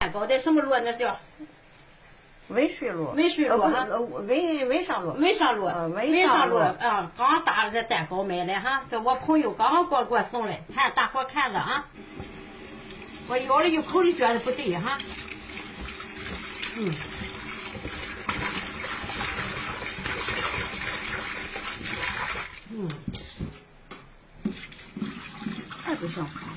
蛋糕的什么螺？那叫微水螺。微水螺哈，微上螺。微上螺，微上螺啊！刚打了这蛋糕买的哈，这我朋友刚给我送来，看大伙看着啊。我咬了一口就觉得不对哈，太不像话了。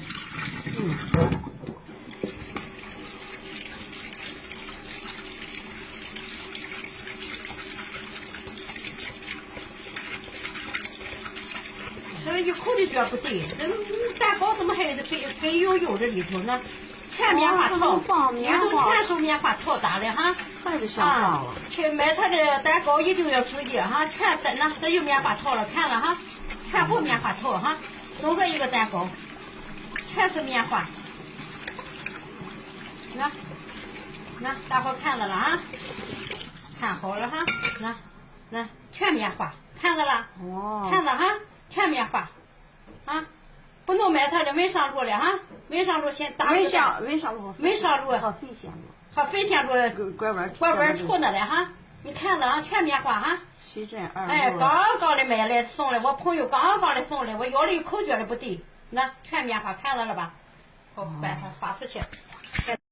吃了一口就觉得不对，这蛋糕怎么还是肥油油的里头呢？全棉花糖，里头全是棉花糖打的哈。太不像话了。去买他的蛋糕一定要注意哈，全真的这有棉花糖了，看了哈，全部棉花糖哈，弄这一个蛋糕，全是棉花。那大伙看着了啊，看好了哈，那全棉花，看着了，看着哈，全棉花，啊，不能买他的文上路了哈，文上路先打文上路和肥线路。和肥线路拐弯处那了哈，你看着啊，全棉花哈。西镇2路。哎，刚的买来送来，我朋友刚的送来，我咬了一口觉得不对，那全棉花看着了吧？好，把它发出去。